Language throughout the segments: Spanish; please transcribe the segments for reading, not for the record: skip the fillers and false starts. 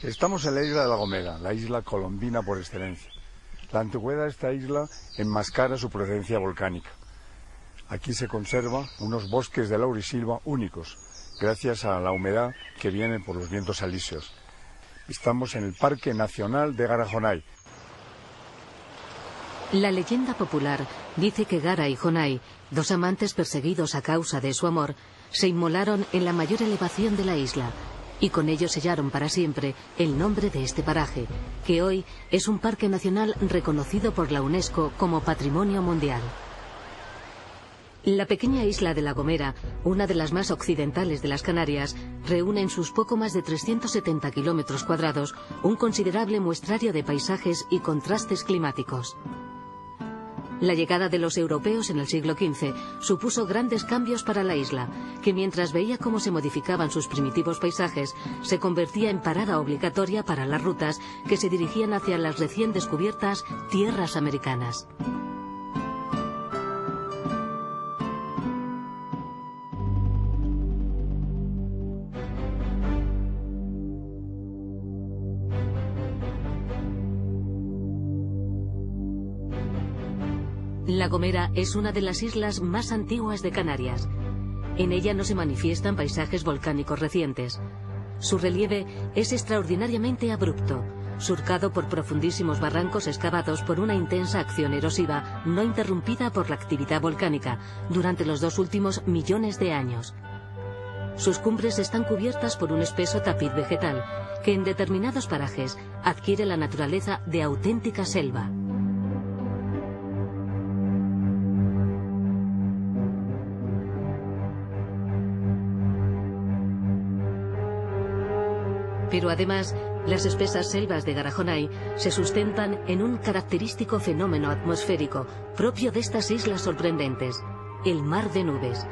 Estamos en la isla de La Gomera, la isla colombina por excelencia. La antigüedad de esta isla enmascara su procedencia volcánica. Aquí se conservan unos bosques de laurisilva únicos, gracias a la humedad que viene por los vientos alisios. Estamos en el Parque Nacional de Gara-Jonay. La leyenda popular dice que Gara y Jonay, dos amantes perseguidos a causa de su amor, se inmolaron en la mayor elevación de la isla, y con ello sellaron para siempre el nombre de este paraje, que hoy es un parque nacional reconocido por la UNESCO como Patrimonio Mundial. La pequeña isla de La Gomera, una de las más occidentales de las Canarias, reúne en sus poco más de 370 kilómetros cuadrados un considerable muestrario de paisajes y contrastes climáticos. La llegada de los europeos en el siglo XV supuso grandes cambios para la isla, que mientras veía cómo se modificaban sus primitivos paisajes, se convertía en parada obligatoria para las rutas que se dirigían hacia las recién descubiertas tierras americanas. La Gomera es una de las islas más antiguas de Canarias. En ella no se manifiestan paisajes volcánicos recientes. Su relieve es extraordinariamente abrupto, surcado por profundísimos barrancos excavados por una intensa acción erosiva no interrumpida por la actividad volcánica durante los 2 últimos millones de años. Sus cumbres están cubiertas por un espeso tapiz vegetal que en determinados parajes adquiere la naturaleza de auténtica selva. Pero además, las espesas selvas de Gara-Jonay se sustentan en un característico fenómeno atmosférico propio de estas islas sorprendentes, el mar de nubes.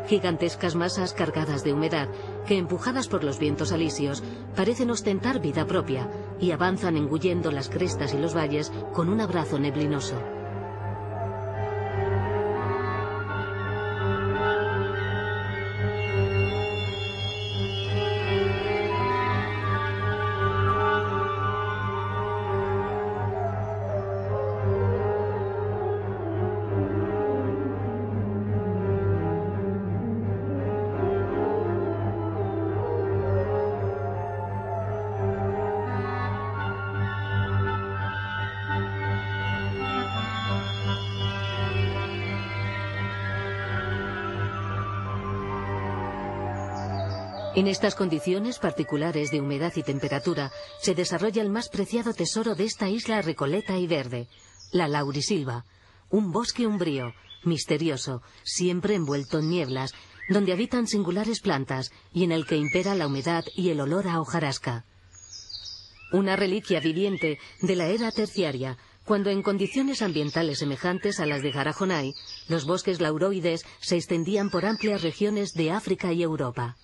Gigantescas masas cargadas de humedad que, empujadas por los vientos alisios, parecen ostentar vida propia y avanzan engullendo las crestas y los valles con un abrazo neblinoso. En estas condiciones particulares de humedad y temperatura se desarrolla el más preciado tesoro de esta isla recoleta y verde, la laurisilva, un bosque umbrío, misterioso, siempre envuelto en nieblas, donde habitan singulares plantas y en el que impera la humedad y el olor a hojarasca. Una reliquia viviente de la era terciaria, cuando en condiciones ambientales semejantes a las de Gara-Jonay, los bosques lauroides se extendían por amplias regiones de África y Europa.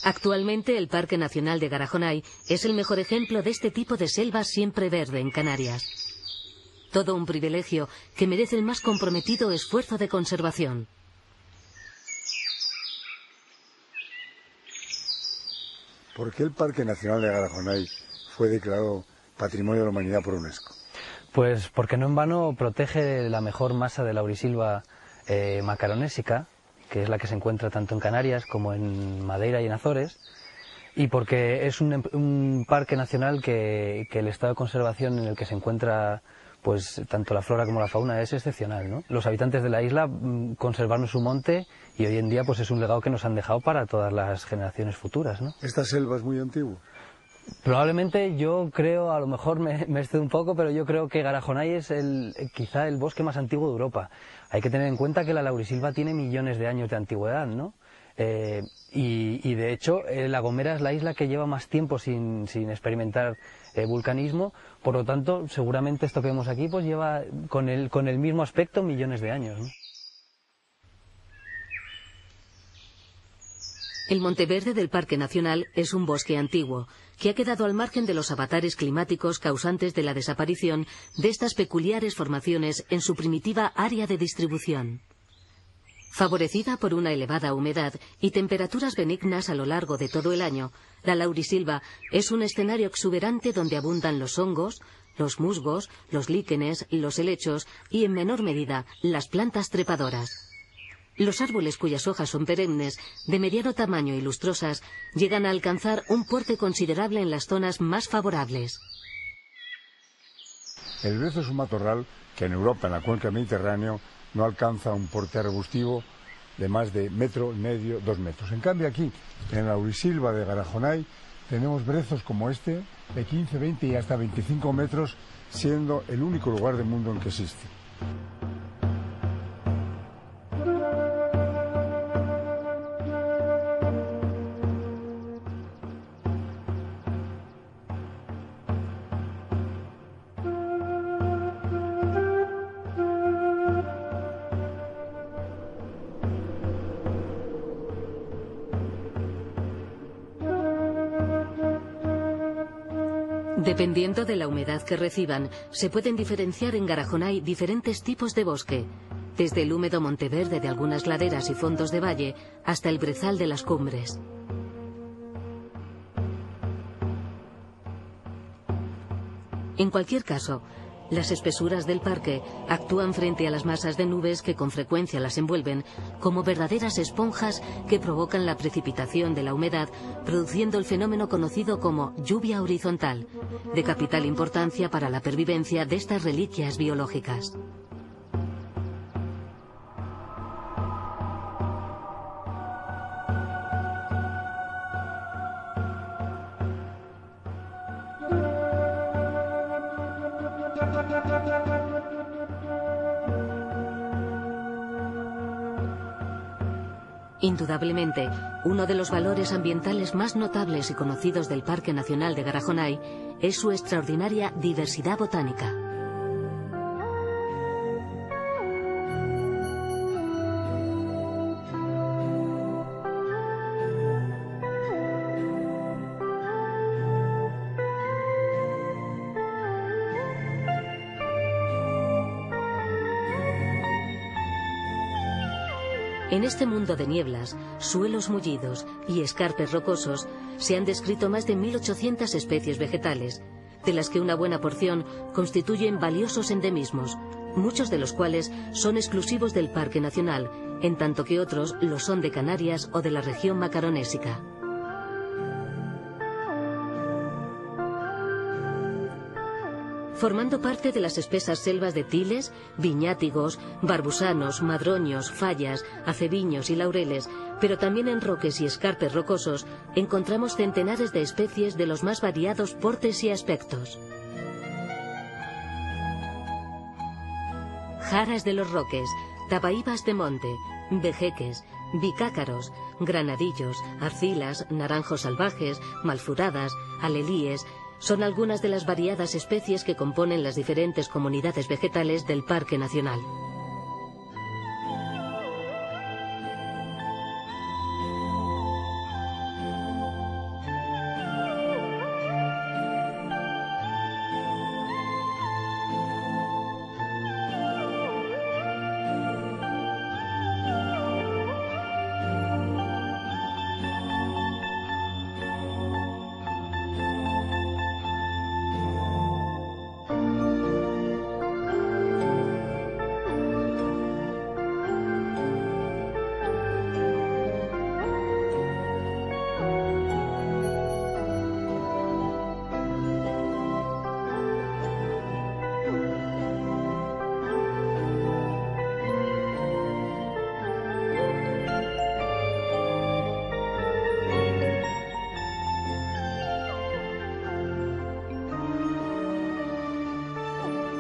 Actualmente el Parque Nacional de Gara-Jonay es el mejor ejemplo de este tipo de selva siempre verde en Canarias. Todo un privilegio que merece el más comprometido esfuerzo de conservación. ¿Por qué el Parque Nacional de Gara-Jonay fue declarado Patrimonio de la Humanidad por UNESCO? Pues porque no en vano protege la mejor masa de laurisilva macaronésica, que es la que se encuentra tanto en Canarias como en Madeira y en Azores, y porque es un parque nacional que el estado de conservación en el que se encuentra pues tanto la flora como la fauna es excepcional, ¿no? Los habitantes de la isla conservaron su monte y hoy en día pues es un legado que nos han dejado para todas las generaciones futuras, ¿no? ¿Esta selva es muy antigua? Probablemente, yo creo, a lo mejor me excedo un poco, pero yo creo que Gara-Jonay es quizá el bosque más antiguo de Europa. Hay que tener en cuenta que la laurisilva tiene millones de años de antigüedad, ¿no? Y de hecho, La Gomera es la isla que lleva más tiempo sin experimentar vulcanismo, por lo tanto, seguramente esto que vemos aquí pues lleva con el mismo aspecto millones de años, ¿no? El Monteverde del Parque Nacional es un bosque antiguo, que ha quedado al margen de los avatares climáticos causantes de la desaparición de estas peculiares formaciones en su primitiva área de distribución. Favorecida por una elevada humedad y temperaturas benignas a lo largo de todo el año, la laurisilva es un escenario exuberante donde abundan los hongos, los musgos, los líquenes, los helechos y, en menor medida, las plantas trepadoras. Los árboles cuyas hojas son perennes, de mediano tamaño y lustrosas, llegan a alcanzar un porte considerable en las zonas más favorables. El brezo es un matorral que en Europa, en la cuenca mediterránea, no alcanza un porte arbustivo de más de 1,5 metros, 2 metros. En cambio aquí, en la laurisilva de Garajonay, tenemos brezos como este, de 15, 20 y hasta 25 metros, siendo el único lugar del mundo en que existe. Dependiendo de la humedad que reciban, se pueden diferenciar en Garajonay diferentes tipos de bosque, desde el húmedo monteverde de algunas laderas y fondos de valle hasta el brezal de las cumbres. En cualquier caso, las espesuras del parque actúan frente a las masas de nubes que con frecuencia las envuelven como verdaderas esponjas que provocan la precipitación de la humedad, produciendo el fenómeno conocido como lluvia horizontal, de capital importancia para la pervivencia de estas reliquias biológicas. Indudablemente, uno de los valores ambientales más notables y conocidos del Parque Nacional de Garajonay es su extraordinaria diversidad botánica. En este mundo de nieblas, suelos mullidos y escarpes rocosos, se han descrito más de 1.800 especies vegetales, de las que una buena porción constituyen valiosos endemismos, muchos de los cuales son exclusivos del Parque Nacional, en tanto que otros lo son de Canarias o de la región macaronésica. Formando parte de las espesas selvas de tiles, viñátigos, barbusanos, madroños, fallas, aceviños y laureles, pero también en roques y escarpes rocosos, encontramos centenares de especies de los más variados portes y aspectos. Jaras de los roques, tabaíbas de monte, vejeques, bicácaros, granadillos, arcilas, naranjos salvajes, malfuradas, alelíes, son algunas de las variadas especies que componen las diferentes comunidades vegetales del Parque Nacional.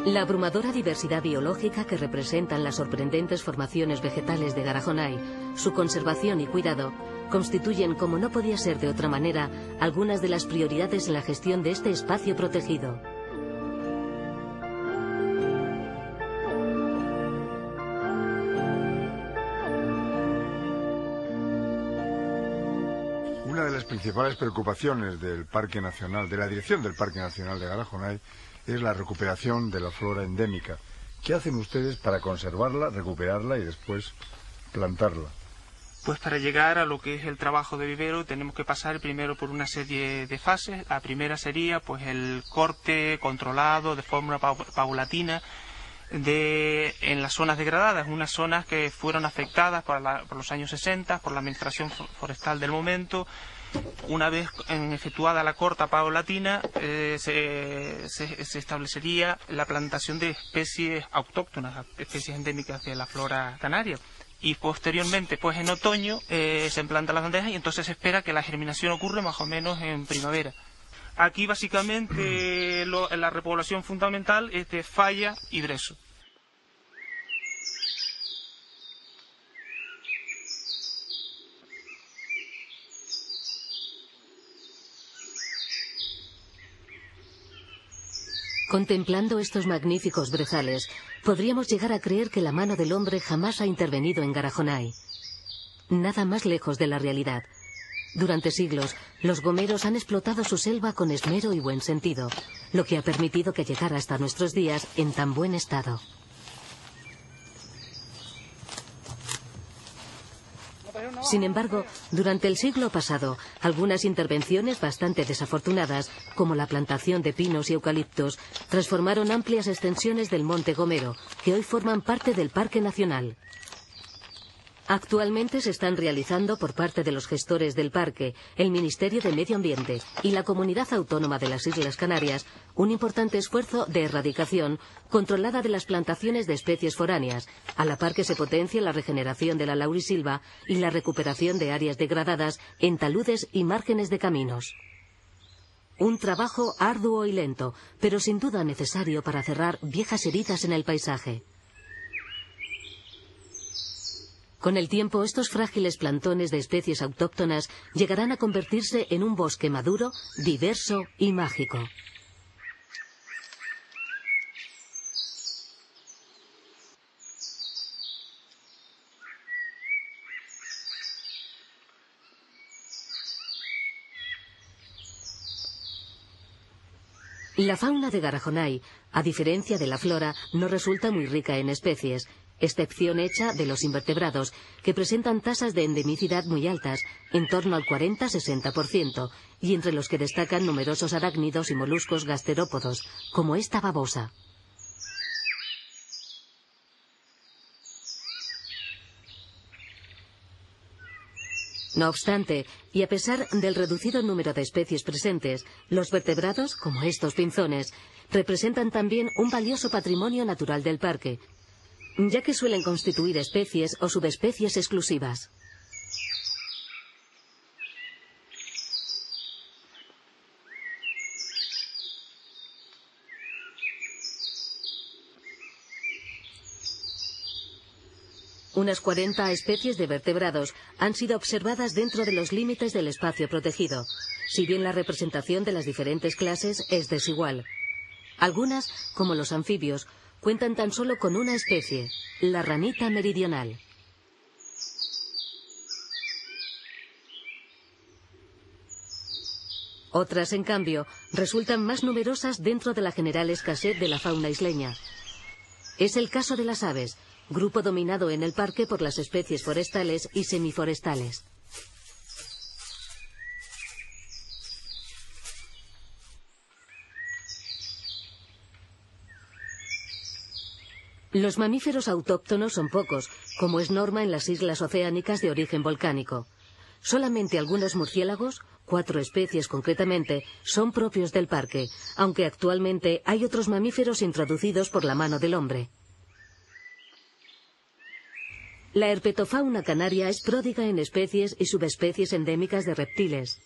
La abrumadora diversidad biológica que representan las sorprendentes formaciones vegetales de Garajonay, su conservación y cuidado, constituyen, como no podía ser de otra manera, algunas de las prioridades en la gestión de este espacio protegido. Una de las principales preocupaciones del Parque Nacional, de la dirección del Parque Nacional de Garajonay, es la recuperación de la flora endémica. ¿Qué hacen ustedes para conservarla, recuperarla y después plantarla? Pues para llegar a lo que es el trabajo de vivero tenemos que pasar primero por una serie de fases. La primera sería pues el corte controlado de forma paulatina en las zonas degradadas, unas zonas que fueron afectadas por los años 60 por la administración forestal del momento. Una vez efectuada la corta paulatina, se establecería la plantación de especies autóctonas, especies endémicas de la flora canaria. Y posteriormente, pues en otoño, se plantan las bandejas y entonces se espera que la germinación ocurra más o menos en primavera. Aquí básicamente la repoblación fundamental es de falla y brezo. Contemplando estos magníficos brezales, podríamos llegar a creer que la mano del hombre jamás ha intervenido en Garajonay. Nada más lejos de la realidad. Durante siglos, los gomeros han explotado su selva con esmero y buen sentido, lo que ha permitido que llegara hasta nuestros días en tan buen estado. Sin embargo, durante el siglo pasado, algunas intervenciones bastante desafortunadas, como la plantación de pinos y eucaliptos, transformaron amplias extensiones del monte Gomero, que hoy forman parte del Parque Nacional. Actualmente se están realizando por parte de los gestores del parque, el Ministerio de Medio Ambiente y la Comunidad Autónoma de las Islas Canarias un importante esfuerzo de erradicación controlada de las plantaciones de especies foráneas, a la par que se potencia la regeneración de la laurisilva y la recuperación de áreas degradadas en taludes y márgenes de caminos. Un trabajo arduo y lento, pero sin duda necesario para cerrar viejas heridas en el paisaje. Con el tiempo, estos frágiles plantones de especies autóctonas llegarán a convertirse en un bosque maduro, diverso y mágico. La fauna de Garajonay, a diferencia de la flora, no resulta muy rica en especies, excepción hecha de los invertebrados, que presentan tasas de endemicidad muy altas, en torno al 40-60%, y entre los que destacan numerosos arácnidos y moluscos gasterópodos, como esta babosa. No obstante, y a pesar del reducido número de especies presentes, los vertebrados, como estos pinzones, representan también un valioso patrimonio natural del parque, ya que suelen constituir especies o subespecies exclusivas. Unas 40 especies de vertebrados han sido observadas dentro de los límites del espacio protegido, si bien la representación de las diferentes clases es desigual. Algunas, como los anfibios, cuentan tan solo con una especie, la ranita meridional. Otras, en cambio, resultan más numerosas dentro de la general escasez de la fauna isleña. Es el caso de las aves, grupo dominado en el parque por las especies forestales y semiforestales. Los mamíferos autóctonos son pocos, como es norma en las islas oceánicas de origen volcánico. Solamente algunos murciélagos, 4 especies concretamente, son propios del parque, aunque actualmente hay otros mamíferos introducidos por la mano del hombre. La herpetofauna canaria es pródiga en especies y subespecies endémicas de reptiles.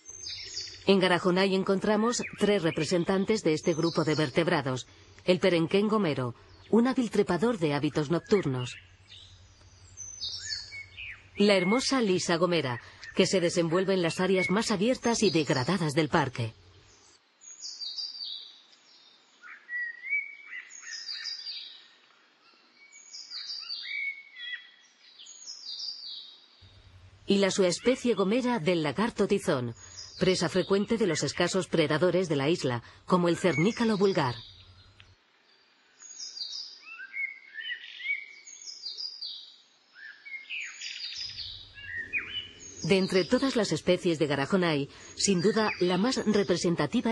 En Garajonay encontramos 3 representantes de este grupo de vertebrados: el perenquén gomero, un hábil trepador de hábitos nocturnos; la hermosa lisa gomera, que se desenvuelve en las áreas más abiertas y degradadas del parque; y la subespecie gomera del lagarto tizón, presa frecuente de los escasos predadores de la isla, como el cernícalo vulgar. De entre todas las especies de Garajonay, sin duda la más representativa es